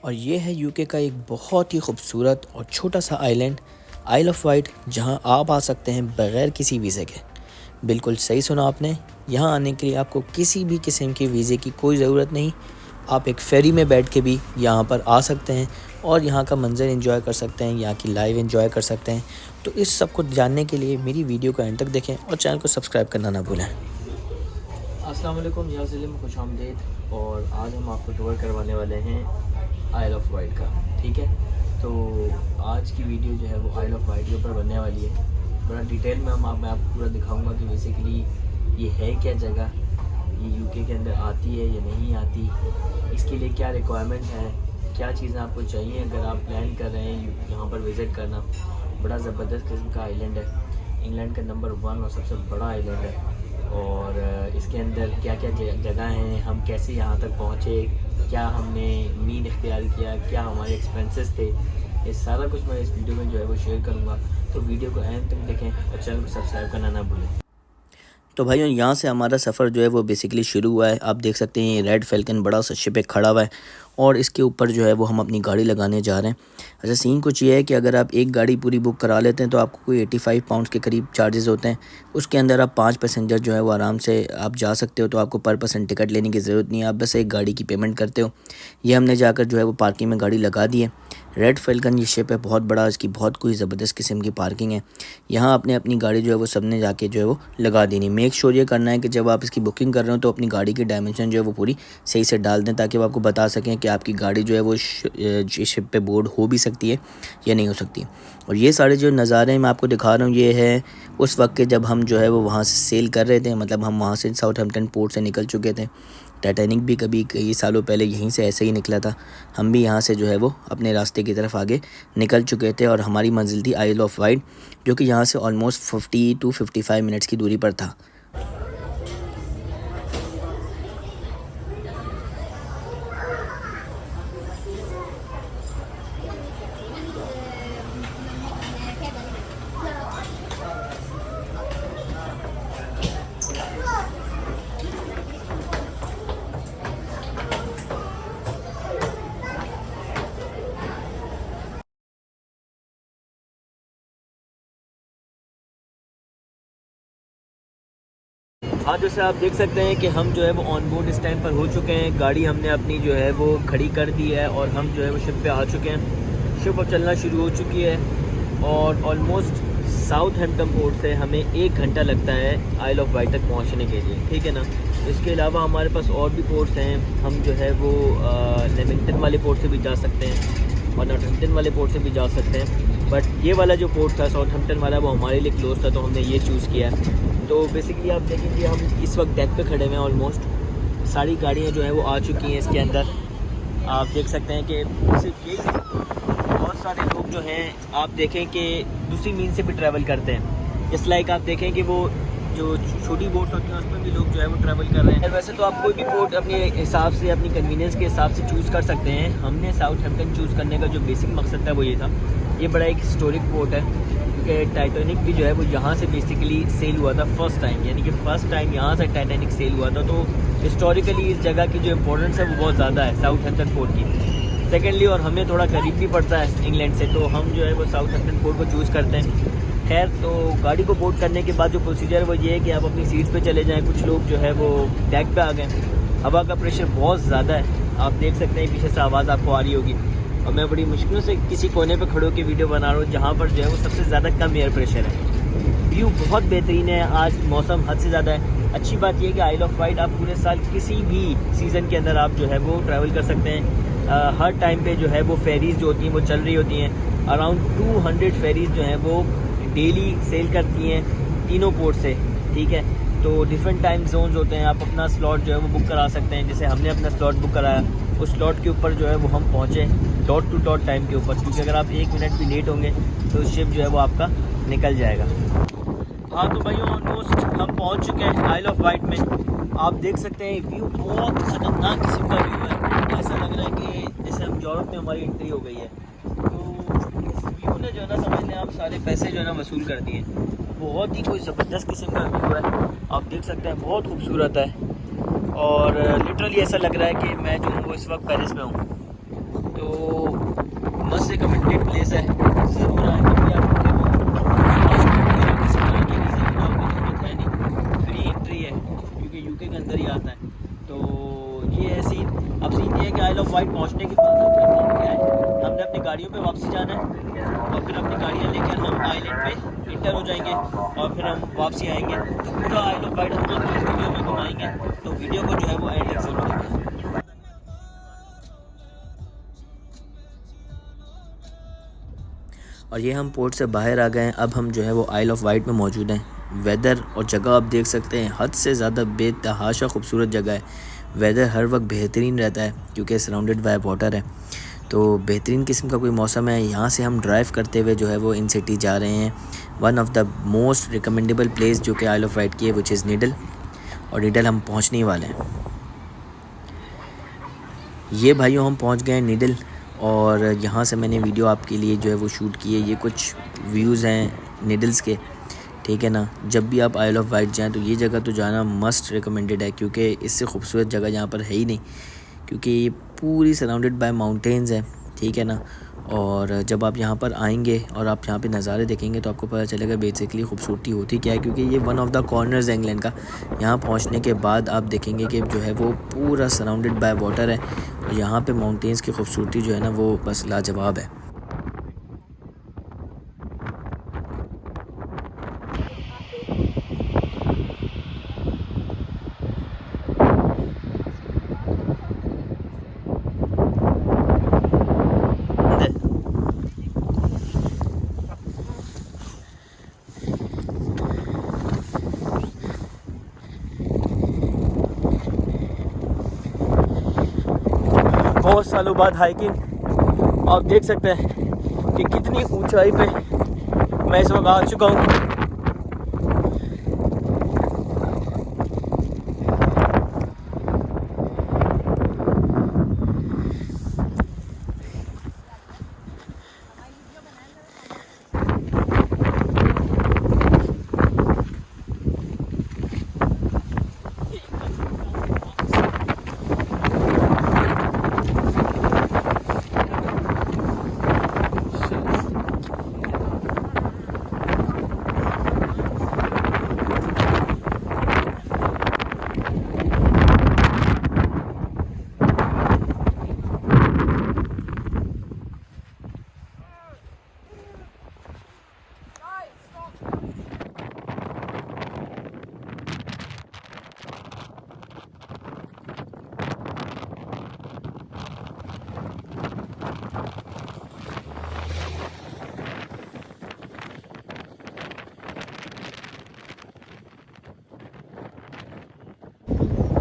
और ये है यूके का एक बहुत ही खूबसूरत और छोटा सा आइलैंड आइल ऑफ वाइट, जहां आप आ सकते हैं बग़ैर किसी वीज़े के। बिल्कुल सही सुना आपने, यहां आने के लिए आपको किसी भी किस्म के वीज़े की कोई ज़रूरत नहीं। आप एक फेरी में बैठ के भी यहाँ पर आ सकते हैं और यहाँ का मंज़र एंजॉय कर सकते हैं, यहाँ की लाइव एंजॉय कर सकते हैं। तो इस सब को जानने के लिए मेरी वीडियो को एंड तक देखें और चैनल को सब्सक्राइब करना ना भूलें। अस्सलाम वालेकुम, यहाँ ज़िले खुशामदीद। और आज हम आपको टूर करवाने वाले हैं आइल ऑफ वाइट का। ठीक है, तो आज की वीडियो जो है वो आइल ऑफ वाइट के ऊपर बनने वाली है। बड़ा डिटेल में मैं आपको पूरा दिखाऊंगा कि बेसिकली ये है क्या जगह, ये यूके के अंदर आती है या नहीं आती, इसके लिए क्या रिक्वायरमेंट है, क्या चीज़ें आपको चाहिए अगर आप प्लान कर रहे हैं यहाँ पर विज़िट करना। बड़ा ज़बरदस्त किस्म का आइलैंड है, इंग्लैंड का नंबर 1 और सबसे बड़ा आइलैंड है। और इसके अंदर क्या क्या जगह हैं, हम कैसे यहाँ तक पहुँचे, क्या हमने मीन इख्तियार किया, क्या हमारे एक्सपेंसेस थे, ये सारा कुछ मैं इस वीडियो में जो है वो शेयर करूँगा। तो वीडियो को एंड तक देखें और चैनल को सब्सक्राइब करना ना भूलें। तो भाइयों, यहाँ से हमारा सफ़र जो है वो बेसिकली शुरू हुआ है। आप देख सकते हैं ये रेड फैल्कन बड़ा सा शिप पे खड़ा हुआ है और इसके ऊपर जो है वो हम अपनी गाड़ी लगाने जा रहे हैं। अच्छा, सीन कुछ ये है कि अगर आप एक गाड़ी पूरी बुक करा लेते हैं तो आपको कोई 85 पाउंड्स के करीब चार्जेस होते हैं। उसके अंदर आप 5 पैसेंजर जो है वो आराम से आप जा सकते हो। तो आपको पर पर्सन टिकट लेने की ज़रूरत नहीं है, आप बस एक गाड़ी की पेमेंट करते हो। ये हमने जाकर जो है वो पार्किंग में गाड़ी लगा दी है। रेड फैल्कन ये शिप है, बहुत बड़ा, इसकी बहुत कोई ज़बरदस्त किस्म की पार्किंग है। यहाँ आपने अपनी गाड़ी जो है वो सबने जाके जो है वो लगा देनी। मेक श्योर ये करना है कि जब आप इसकी बुकिंग कर रहे हो तो अपनी गाड़ी की डायमेंशन जो है वो पूरी सही से डाल दें, ताकि वो आपको बता सकें कि आपकी गाड़ी जो है वो शिप पे बोर्ड हो भी सकती है या नहीं हो सकती। और ये सारे जो नज़ारे मैं आपको दिखा रहा हूँ ये है उस वक्त के जब हम जो है वो वहाँ से सेल कर रहे थे, मतलब हम वहाँ से साउथहैम्पटन पोर्ट से निकल चुके थे। टाइटैनिक भी कभी कई सालों पहले यहीं से ऐसे ही निकला था। हम भी यहाँ से जो है वो अपने रास्ते की तरफ आगे निकल चुके थे और हमारी मंजिल थी आइल ऑफ वाइट, जो कि यहाँ से ऑलमोस्ट 50 to 55 मिनट्स की दूरी पर था। हाँ, जैसे आप देख सकते हैं कि हम जो है वो ऑन बोर्ड इस टाइम पर हो चुके हैं। गाड़ी हमने अपनी जो है वो खड़ी कर दी है और हम जो है वो शिप पे आ चुके हैं। शिप अब चलना शुरू हो चुकी है और ऑलमोस्ट साउथहैम्पटन पोर्ट से हमें 1 घंटा लगता है आइल ऑफ वाइट तक पहुँचने के लिए। ठीक है ना। इसके अलावा हमारे पास और भी पोर्ट्स हैं, हम जो है वो लेमिंगटन वाले पोर्ट से भी जा सकते हैं और नॉर्थहैम्पटन वाले पोर्ट से भी जा सकते हैं। बट ये वाला जो पोर्ट था साउथहैम्पटन वाला, वो हमारे लिए क्लोज था, तो हमने ये चूज़ किया है। तो बेसिकली आप देखेंगे हम इस वक्त डेक पे खड़े हुए हैं। ऑलमोस्ट सारी गाड़ियाँ जो हैं वो आ चुकी हैं इसके अंदर। आप देख सकते हैं कि सिर्फ ये बहुत सारे लोग जो हैं आप देखें कि दूसरी मीन से भी ट्रैवल करते हैं। इस लाइक आप देखें कि वो जो छोटी बोट्स होती हैं उस पर भी लोग जो है वो ट्रैवल कर रहे हैं। वैसे तो आप कोई भी बोट अपने हिसाब से, अपनी कन्वीनियंस के हिसाब से चूज़ कर सकते हैं। हमने साउथहैम्पटन चूज़ करने का जो बेसिक मकसद था वो ये था। ये बड़ा एक हिस्टोरिक पोर्ट है क्योंकि टाइटैनिक भी जो है वो यहाँ से बेसिकली सेल हुआ था फर्स्ट टाइम, यानी कि फ़र्स्ट टाइम यहाँ से टाइटैनिक सेल हुआ था। तो हिस्टोरिकली इस जगह की जो इम्पोर्टेंस है वो बहुत ज़्यादा है साउथहैम्पटन पोर्ट की। सेकेंडली, और हमें थोड़ा करीब भी पड़ता है इंग्लैंड से, तो हम जो है वो साउथहैम्पटन पोर्ट को चूज़ करते हैं। खैर, तो गाड़ी को बोर्ड करने के बाद जो प्रोसीजर है वो ये है कि आप अपनी सीट्स पे चले जाएं। कुछ लोग जो है वो डेक पे आ गए। हवा का प्रेशर बहुत ज़्यादा है, आप देख सकते हैं पीछे से आवाज़ आपको आ रही होगी। और मैं बड़ी मुश्किलों से किसी कोने पे खड़े होकर वीडियो बना रहा हूँ जहाँ पर जो है वो सबसे ज़्यादा कम एयर प्रेशर है। व्यू बहुत बेहतरीन है, आज मौसम हद से ज़्यादा है। अच्छी बात यह है कि आइल ऑफ वाइट आप पूरे साल किसी भी सीज़न के अंदर आप जो है वो ट्रैवल कर सकते हैं। हर टाइम पे जो है वो फेरीज़ जो होती हैं वो चल रही होती हैं। अराउंड 200 फेरीज़ जो हैं वो डेली सेल करती हैं तीनों पोर्ट से। ठीक है, तो डिफरेंट टाइम जोन्स होते हैं, आप अपना स्लॉट जो है वो बुक करा सकते हैं। जैसे हमने अपना स्लॉट बुक कराया, उस स्लॉट के ऊपर जो है वो हम पहुँचे डॉट टू डॉट टाइम के ऊपर, क्योंकि अगर आप 1 मिनट भी लेट होंगे तो शिप जो है वो आपका निकल जाएगा। हाँ, तो भाइयों ऑलमोस्ट हम पहुँच चुके हैं आइल ऑफ वाइट में। आप देख सकते हैं व्यू बहुत खतरनाक किस्म का व्यू है। ऐसा लग रहा है कि जैसे हम यूरोप में हमारी एंट्री हो गई है। तो इस व्यू ने जो है ना, समझ लें आप सारे पैसे जो है ना वसूल कर दिए। बहुत ही कोई ज़बरदस्त किस्म का व्यू है, आप देख सकते हैं, बहुत खूबसूरत है। और लिटरली ऐसा लग रहा है कि मैं जो हूँ वो इस वक्त पेरिस में हूँ। तो तो मस्त रिकमेंडेड प्लेस है, ज़रूर आए कभी आप है नहीं, फ्री एंट्री है क्योंकि यूके के अंदर ही आता है। तो ये है सीन। अब सीन ये है कि आइल ऑफ वाइट पहुंचने के बाद अब क्या है, हमने अपनी गाड़ियों पे वापसी जाना है और फिर अपनी गाड़ियाँ लेकर हम आइलैंड पे इंटर हो जाएंगे और फिर हम वापसी आएंगे। तो पूरा आइल ऑफ वाइट हम आपको इस वीडियो में घुमाएंगे, तो वीडियो को जो है वो एंड तक जरूर देखें। और ये हम पोर्ट से बाहर आ गए हैं, अब हम जो है वो आइल ऑफ वाइट में मौजूद हैं। वेदर और जगह आप देख सकते हैं, हद से ज़्यादा बेतहाशा खूबसूरत जगह है। वेदर हर वक्त बेहतरीन रहता है क्योंकि सराउंडेड बाय वाटर है, तो बेहतरीन किस्म का कोई मौसम है। यहाँ से हम ड्राइव करते हुए जो है वो इन सिटी जा रहे हैं। One of the most recommendable place जो कि आइल ऑफ वाइट की है विच इज़ निडल, और निडल हम पहुँचने ही वाले हैं। ये भाइयों हम पहुँच गए हैं निडल, और यहाँ से मैंने वीडियो आपके लिए जो है वो शूट की है। ये कुछ व्यूज़ हैं निडल्स के, ठीक है ना। जब भी आप आइल ऑफ वाइट जाएँ तो ये जगह तो जाना मस्ट रिकमेंडेड है, क्योंकि इससे खूबसूरत जगह यहाँ पर है ही नहीं, क्योंकि ये पूरी सराउंडेड बाय माउंटेन्स है, ठीक है ना। और जब आप यहाँ पर आएंगे और आप यहाँ पे नज़ारे देखेंगे तो आपको पता चलेगा बेसिकली खूबसूरती होती क्या है, क्योंकि ये वन ऑफ द कॉर्नर्स है इंग्लैंड का। यहाँ पहुँचने के बाद आप देखेंगे कि जो है वो पूरा सराउंडेड बाय वाटर है, और यहाँ पे माउंटेन्स की खूबसूरती जो है ना वो बस लाजवाब है। बहुत सालों बाद हाइकिंग, आप देख सकते हैं कि कितनी ऊंचाई पे मैं इस वक्त आ चुका हूँ।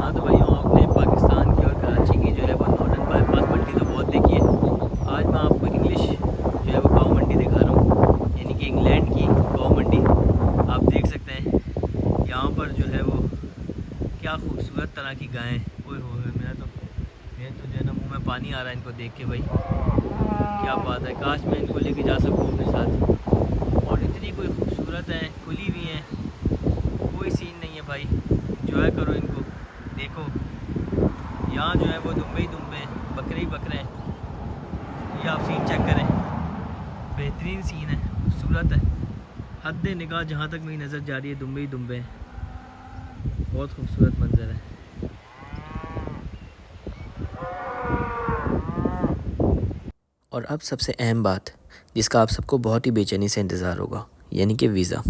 हाँ तो भाइयों, आपने पाकिस्तान की और कराची की जो है वो नॉर्दर्न बाईपास मंडी तो बहुत देखी है। आज मैं आपको इंग्लिश जो है वो काऊ मंडी दिखा रहा हूँ, यानी कि इंग्लैंड की काऊ मंडी। आप देख सकते हैं यहाँ पर जो है वो क्या खूबसूरत तरह की गायें। ओए हो मेरा तो जो है ना मुँह में पानी आ रहा है इनको देख के। भाई क्या बात है, काश मैं इनको लेके जा सकूँ अपने साथ। और इतनी कोई खूबसूरत है, खुली हुई हैं, कोई सीन नहीं है भाई। इंजॉय करो इनको, देखो यहाँ जो है वो दुम्बे ही दुम्बे, बकरे ही बकरे हैं। ये आप सीन चेक करें, बेहतरीन सीन है, खूबसूरत है। हद निगाह जहाँ तक मेरी नज़र जा रही है दुम्बे ही दुम्बे हैं, बहुत खूबसूरत मंजर है। और अब सबसे अहम बात जिसका आप सबको बहुत ही बेचैनी से इंतज़ार होगा, यानी कि वीज़ा।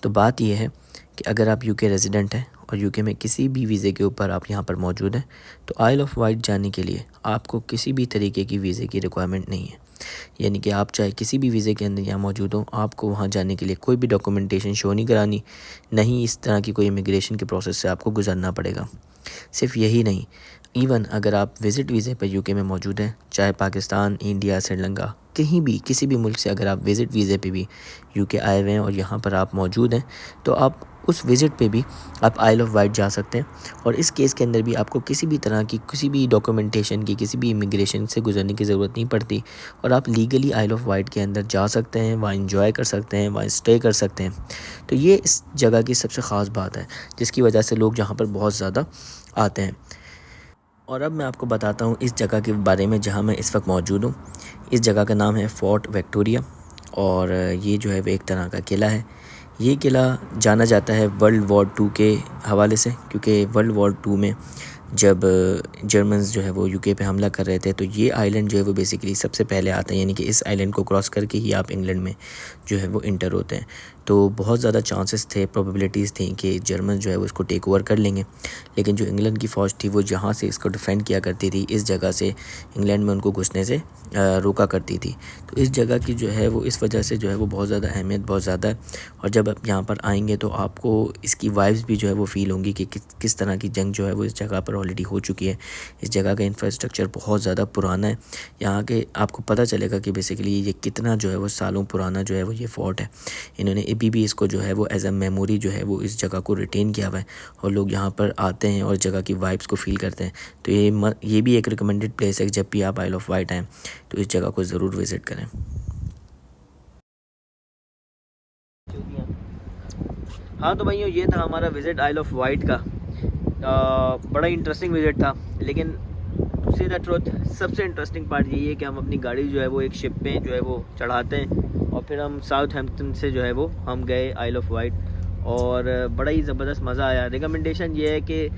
तो बात यह है कि अगर आप यूके रेजिडेंट हैं और यूके में किसी भी वीज़े के ऊपर आप यहाँ पर मौजूद हैं, तो आइल ऑफ वाइट जाने के लिए आपको किसी भी तरीके की वीज़े की रिक्वायरमेंट नहीं है। यानी कि आप चाहे किसी भी वीज़े के अंदर यहाँ मौजूद हो, आपको वहाँ जाने के लिए कोई भी डॉक्यूमेंटेशन शो नहीं करानी, नहीं इस तरह की कोई इमिग्रेशन के प्रोसेस से आपको गुजरना पड़ेगा। सिर्फ यही नहीं, इवन अगर आप विज़िट वीज़े पर यूके में मौजूद हैं, चाहे पाकिस्तान, इंडिया, श्रीलंका, कहीं भी किसी भी मुल्क से अगर आप विज़िट वीज़े पे भी यूके आए हुए हैं और यहाँ पर आप मौजूद हैं, तो आप उस विज़िट पे भी आप आइल ऑफ वाइट जा सकते हैं। और इस केस के अंदर भी आपको किसी भी तरह की किसी भी डॉक्यूमेंटेशन की, किसी भी इमिग्रेशन से गुजरने की ज़रूरत नहीं पड़ती, और आप लीगली आइल ऑफ वाइट के अंदर जा सकते हैं, वहाँ इंजॉय कर सकते हैं, वहाँ स्टे कर सकते हैं। तो ये इस जगह की सबसे ख़ास बात है जिसकी वजह से लोग यहाँ पर बहुत ज़्यादा आते हैं। और अब मैं आपको बताता हूँ इस जगह के बारे में जहाँ मैं इस वक्त मौजूद हूँ। इस जगह का नाम है फोर्ट विक्टोरिया और ये जो है वो एक तरह का किला है। ये किला जाना जाता है वर्ल्ड वॉर 2 के हवाले से, क्योंकि वर्ल्ड वॉर 2 में जब जर्मन्स जो है वो यूके पे हमला कर रहे थे तो ये आइलैंड जो है वो बेसिकली सबसे पहले आता है, यानी कि इस आइलैंड को क्रॉस करके ही आप इंग्लैंड में जो है वो इंटर होते हैं। तो बहुत ज़्यादा चांसेस थे, प्रोबेबिलिटीज़ थी कि जर्मन जो है वो इसको टेक ओवर कर लेंगे, लेकिन जो इंग्लैंड की फ़ौज थी वो जहाँ से इसको डिफेंड किया करती थी, इस जगह से इंग्लैंड में उनको घुसने से रोका करती थी। तो इस जगह की जो है वो इस वजह से जो है वो बहुत ज़्यादा अहमियत बहुत ज़्यादा है। और जब आप यहाँ पर आएंगे तो आपको इसकी वाइब्स भी जो है वो फ़ील होंगी कि किस तरह की जंग जो है वो इस जगह पर ऑलरेडी हो चुकी है। इस जगह का इंफ्रास्ट्रक्चर बहुत ज़्यादा पुराना है। यहाँ के आपको पता चलेगा कि बेसिकली ये कितना जो है वो सालों पुराना जो है वो ये फोर्ट है। इन्होंने अभी भी इसको जो है वो एज अ मेमोरी जो है वो इस जगह को रिटेन किया हुआ है और लोग यहाँ पर आते हैं और जगह की वाइब्स को फ़ील करते हैं। तो ये भी एक रिकमेंडेड प्लेस है, जब भी आप आइल ऑफ वाइट आएँ तो इस जगह को ज़रूर विज़िट करें। हाँ तो भाइयों, ये था हमारा विज़िट आइल ऑफ वाइट का। बड़ा इंटरेस्टिंग विज़िट था, लेकिन टू से द ट्रुथ सबसे इंटरेस्टिंग पार्ट यही है कि हम अपनी गाड़ी जो है वो एक शिप पे जो है वो चढ़ाते हैं और फिर हम साउथहैम्पटन से जो है वो हम गए आइल ऑफ वाइट और बड़ा ही ज़बरदस्त मज़ा आया। रिकमेंडेशन ये है कि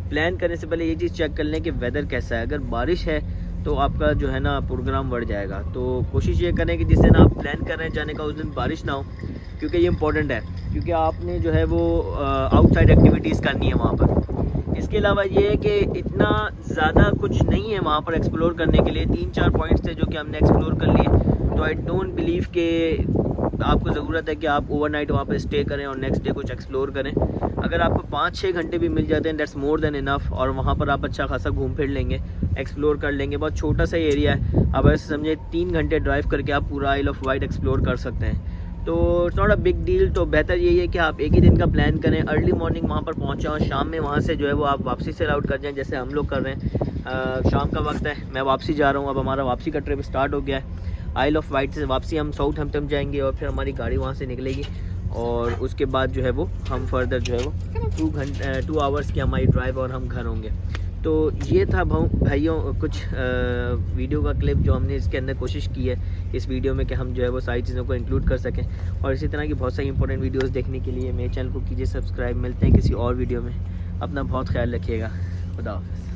प्लान करने से पहले ये चीज़ चेक कर लें कि वेदर कैसा है। अगर बारिश है तो आपका जो है ना प्रोग्राम बढ़ जाएगा। तो कोशिश ये करें कि जिस दिन आप प्लान कर रहे हैं जाने का उस दिन बारिश ना हो, क्योंकि ये इंपॉर्टेंट है, क्योंकि आपने जो है वो आउटसाइड एक्टिविटीज़ करनी है वहाँ पर। इसके अलावा ये है कि इतना ज़्यादा कुछ नहीं है वहाँ पर एक्सप्लोर करने के लिए। 3-4 पॉइंट्स थे जो कि हमने एक्सप्लोर कर लिए। तो आई डोंट बिलीव कि आपको ज़रूरत है कि आप ओवरनाइट वहाँ पर स्टे करें और नेक्स्ट डे कुछ एक्सप्लोर करें। अगर आपको 5-6 घंटे भी मिल जाते हैं दैट्स मोर देन इनफ, और वहाँ पर आप अच्छा खासा घूम फिर लेंगे, एक्सप्लोर कर लेंगे। बहुत छोटा सा एरिया है, अब ऐसे समझे 3 घंटे ड्राइव करके आप पूरा आइल ऑफ वाइट एक्सप्लोर कर सकते हैं। तो it's not a big deal. तो बेहतर यही है कि आप एक ही दिन का प्लान करें, अर्ली मॉर्निंग वहाँ पर पहुँचे और शाम में वहाँ से जो है वो आप वापसी से आउट कर जाएं, जैसे हम लोग कर रहे हैं। शाम का वक्त है, मैं वापसी जा रहा हूँ। अब हमारा वापसी का ट्रिप स्टार्ट हो गया है। आइल ऑफ वाइट से वापसी हम साउथहैम्पटन जाएंगे और फिर हमारी गाड़ी वहाँ से निकलेगी और उसके बाद जो है वो हम फर्दर जो है वो 2 आवर्स की हमारी ड्राइव और हम घर होंगे। तो ये था भाइयों कुछ वीडियो का क्लिप जो हमने इसके अंदर कोशिश की है इस वीडियो में कि हम जो है वो सारी चीज़ों को इंक्लूड कर सकें। और इसी तरह की बहुत सारी इंपॉर्टेंट वीडियोस देखने के लिए मेरे चैनल को कीजिए सब्सक्राइब। मिलते हैं किसी और वीडियो में। अपना बहुत ख्याल रखिएगा। खुदा हाफ़िज़।